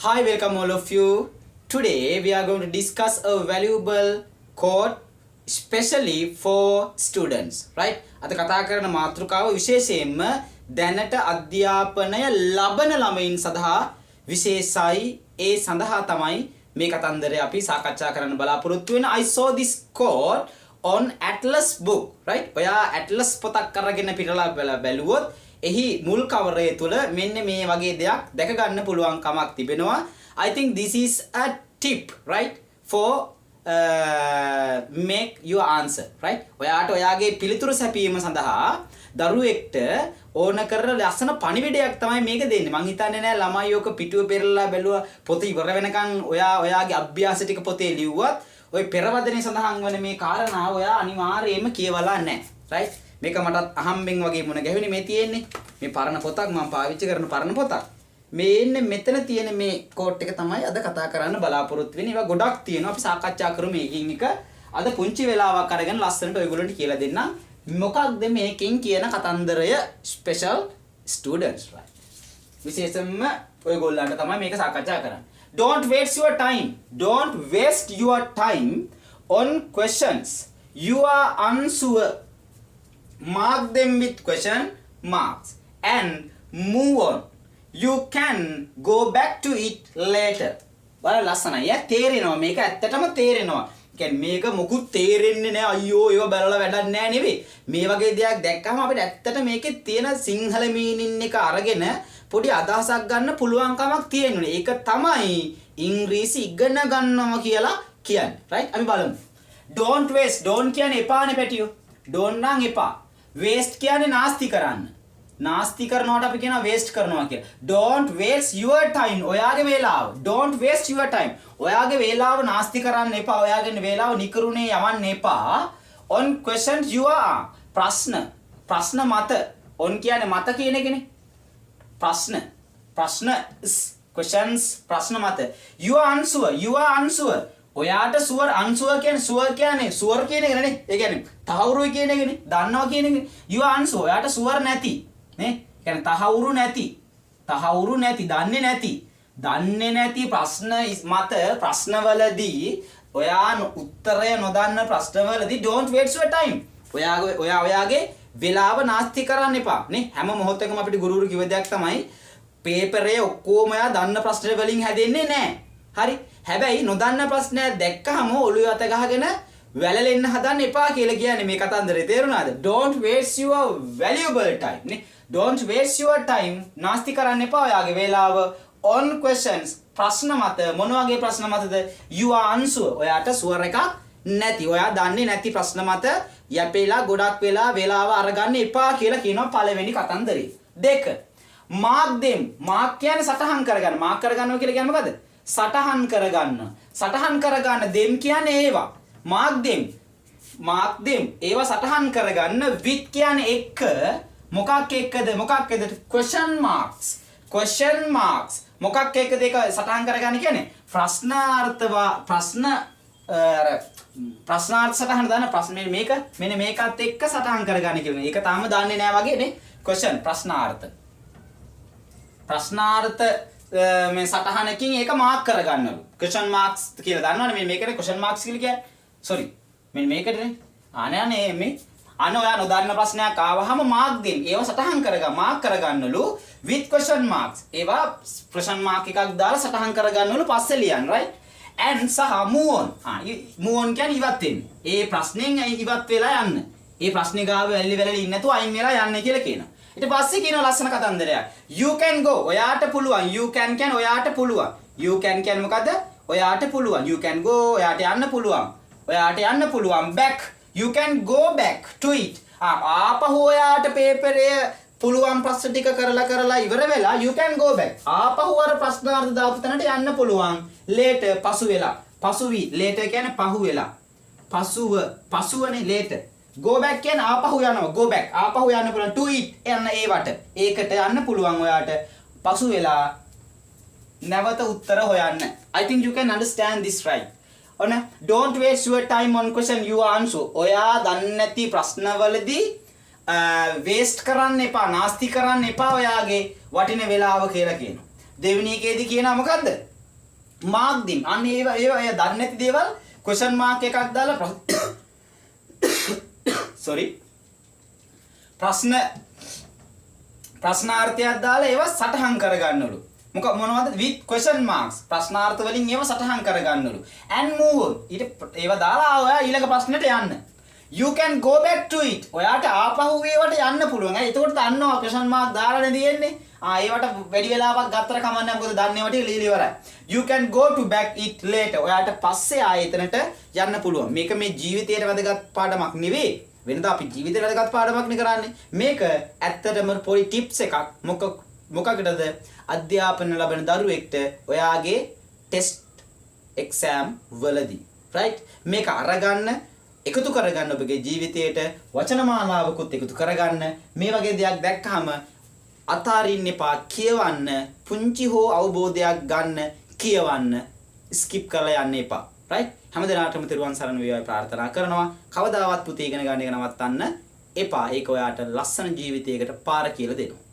Hi, welcome all of you. Today we are going to discuss a valuable quote especially for students, right? අද කතා කරන මාතෘකාව විශේෂයෙන්ම දැනට අධ්‍යාපනය ලබන ළමයින් සඳහා විශේෂයි. ඒ සඳහා තමයි මේ කතන්දරය අපි සාකච්ඡා කරන්න බලාපොරොත්තු වෙන. I saw this quote on Atlas book, right? ඔයා Atlas පොතක් අරගෙන පිටලා බැලුවොත් එහි මුල් කවරය තුල මෙන්න මේ වගේ දෙයක් දැක ගන්න පුළුවන් කමක් තිබෙනවා. I think this is a tip, right, for make your answer, right? ඔයාට ඔයාගේ පිළිතුරු සැපීම සඳහා දරුවෙක්ට ඕන කරන ලස්සන පණිවිඩයක් තමයි මේක දෙන්නේ. මං හිතන්නේ නෑ ළමයි ඔක පිටුව පෙරලා බැලුවා පොත ඉවර වෙනකන් ඔයාගේ අභ්‍යාස ටික පොතේ ලිව්වත් ඔය පෙරවදනේ සඳහන් වන මේ කාරණාව ඔයා අනිවාර්යයෙන්ම කියවලා නැහැ, right? මේක මටත් අහම්බෙන් වගේ මුණ ගැහුනේ මේ තියෙන්නේ. මේ පරණ පොතක් මම පාවිච්චි කරන පරණ පොතක්. මේ මෙතන තියෙන මේ කෝට් එක තමයි අද කතා කරන්න බලාපොරොත්තු වෙන්නේ. ඒවා ගොඩක් තියෙනවා. අපි සාකච්ඡා කරමු මේකින් එක. අද පුංචි වෙලාවක් අරගෙන ලස්සනට ඔයගොල්ලන්ට කියලා දෙන්නම්. මොකක්ද මේකෙන් කියන කතන්දරය special students, right? විශේෂයෙන්ම ඔයගොල්ලන්ට තමයි මේක සාකච්ඡා කරන්නේ. Don't waste your time. Don't waste your time on questions you are unsure. Mark them with question marks and move on. You can go back to it later. බලන්න ලස්සනයි. තේරෙනවා මේක ඇත්තටම තේරෙනවා. කියන්නේ මේක මොකුත් තේරෙන්නේ නැහැ. අයියෝ ඒව බලලා වැඩක් නැහැ නෙවෙයි. මේ වගේ දෙයක් දැක්කම අපිට ඇත්තට මේකේ තියෙන සිංහල මීනින් එක අරගෙන පොඩි අදහසක් ගන්න පුළුවන් කමක් තියෙනුනේ. ඒක තමයි ඉංග්‍රීසි ඉගෙන ගන්නවා කියලා කියන්නේ. right? අපි බලමු. Don't waste. Don't කියන්නේ එපානේ පැටියෝ. Don't නම් එපා. Waste කියන්නේ නාස්ති කරන්න. නාස්ති කරනවට අපි කියනවා waste කරනවා කියලා. Don't waste your time. ඔයාගේ වේලාව. Don't waste your time. ඔයාගේ වේලාව නාස්ති කරන්න එපා. ඔයාගේ වේලාව නිකරුණේ යවන්න එපා. On questions you are. ප්‍රශ්න මත. on කියන්නේ මත කියන එකනේ. ප්‍රශ්න questions ප්‍රශ්න මත. You are unsure. ඔයාට unsure කියන්නේ sure කියන එක නේ. ඒ කියන්නේ තහවුරුයි කියන එකනේ. දන්නවා කියන එකනේ. You are unsure. ඔයාට sure නැති. නේ? කියන්නේ තහවුරු නැති, දන්නේ නැති ප්‍රශ්න මත ප්‍රශ්නවලදී ඔයා උත්තරය නොදන්න ප්‍රශ්නවලදී don't waste your time. ඔයාගේ වෙලාව නාස්ති කරන්න එපා. නේ? හැම මොහොතකම අපිට ගුරුවරු කිව්ව දෙයක් තමයි පේපරේ ඔක්කොම ඔයා දන්න ප්‍රශ්න වලින් හැදෙන්නේ නැහැ. හරි? හැබැයි නොදන්න ප්‍රශ්නයක් දැක්කහම ඔළුව අත ගහගෙන වැළලෙන්න හදන්න එපා කියලා කියන්නේ මේ කතන්දරේ. තේරුණාද? Don't waste your valuable time. නේ? Don't waste your time. නාස්ති කරන්න එපා ඔයාගේ වේලාව on questions. ප්‍රශ්න මත. මොන වගේ ප්‍රශ්න මතද? You are unsure. ඔයාට sure එකක් නැති. ඔයා දන්නේ නැති ප්‍රශ්න මත යැපෙලා ගොඩක් වෙලා වේලාව අරගන්න එපා කියලා කියනවා පළවෙනි කතන්දරේ. 2. Mark them. mark කියන්නේ සටහන් කරගන්න. mark කරගන්නවා කියලා කියන්නේ මොකද? සටහන් කරගන්න. them කියන්නේ ඒවා. mark them. ඒවා සටහන් කරගන්න. with කියන්නේ එක. මොකක් එක්කද? question marks. මොකක් එක්කද ඒක සටහන් කරගන්න කියන්නේ? ප්‍රශ්නාර්ථ සටහන දාන ප්‍රශ්න මෙන්න මේකත් එක්ක සටහන් කරගන්න කියලා. ඒක තාම දන්නේ නැහැ වගේ නේ. question ප්‍රශ්නාර්ථ මේ සටහනකින් ඒක මාක් කරගන්නලු. question marks කියලා දන්නවනේ. මෙන්න මේකනේ question marks කියලා කියන්නේ. sorry. මෙන්න මේකටනේ. අනේ මේ ඔයා නොදන්න ප්‍රශ්නයක් ආවහම mark them. ඒව සටහන් මාක් කරගන්නලු with question marks. ඒවා question mark එකක් දාලා සටහන් කරගන්නලු පස්සේ ලියන්න, right? and සහ move on. move on කියන්නේ ඉවත් වෙන්න. ඒ ප්‍රශ්نين ඉවත් වෙලා යන්න. ඒ ප්‍රශ්නේ ගාව වැල්ලි ඉන්නේ නැතුව අයින් වෙලා යන්න කියලා කියනවා. ඊට පස්සේ කියනවා ලස්සන කතන්දරයක්. You can go. ඔයාට පුළුවන්. You can කියන්නේ ඔයාට පුළුවන්. You can කියන්නේ මොකද්ද? ඔයාට පුළුවන්. You can go. ඔයාට යන්න පුළුවන්. back. You can go back to it. ආපහු ඔයාට පේපරේ පුළුවන් ප්‍රශ්න ටික කරලා ඉවර වෙලා you can go back. ආපහු අර ප්‍රශ්නාර්ථ දාපු තැනට යන්න පුළුවන්. later later කියන්නේ පහු වෙලා. පසුවනේ later. go back කියන්නේ ආපහු යනවා. go back. ආපහු යන්න පුළුවන්. to it යන්න ඒවට. ඒකට යන්න පුළුවන් ඔයාට. පසු වෙලා නැවත උත්තර හොයන්න. I think you can understand this, right? Don't waste your time on question you answer. ඔයා දන්නේ නැති ප්‍රශ්නවලදී waste කරන්න එපා, නාස්ති කරන්න එපා ඔයාගේ වටින වෙලාව කියලා කියනවා. දෙවෙනි එකේදී කියනවා මොකද්ද? මාක් දීම්. අන්න ඒවා දන්නේ නැති දේවල් question mark එකක් දාලා sorry ප්‍රශ්නාර්ථයක් දාලා ඒවා සටහන් කරගන්නලු. මොනවද? with question marks. ප්‍රශ්නාර්ථ වලින් ඒවා සටහන් කරගන්නලු. and move on. ඒවා දාලා ඔයා ඊළඟ ප්‍රශ්නෙට යන්න. you can go back to it. ඔයාට ආපහු ඒවට යන්න පුළුවන්. එතකොට දන්නවා question mark දාලා නේ තියෙන්නේ. ඒවට වැඩි වෙලාවක් ගත්තට කමක් නැහැ. මොකද දන්නේ වට ලියලා ඉවරයි. you can go to back it later. ඔයාට පස්සේ ආයෙතනට යන්න පුළුවන්. මේක මේ ජීවිතේට වැදගත් පාඩමක් නෙවෙයි. වෙනදා අපි ජීවිතේට වැදගත් පාඩමක් නේ කරන්නේ. මේක ඇත්තටම පොඩි ටිප්ස් එකක්. මොකකටද? අධ්‍යාපන ලබන දරුවෙක්ට ඔයාගේ ටෙස්ට් එක්සෑම් වලදී. right? මේක අරගන්න එකතු කරගන්න ඔබගේ ජීවිතයට වචනමාලාවකුත් එකතු කරගන්න. මේ වගේ දෙයක් දැක්කහම අතාරින්න එපා, කියවන්න. පුංචි හෝ අවබෝධයක් ගන්න, කියවන්න. ස්කිප් කරලා යන්න එපා. right? හැමදෙනාටම තෙරුවන් සරණ වේවායි ප්‍රාර්ථනා කරනවා. කවදාවත් පුතේ ඉගෙන ගන්න එක නවත්තන්න එපා. ඒක ඔයාට ලස්සන ජීවිතයකට පාර කියලා දෙනවා.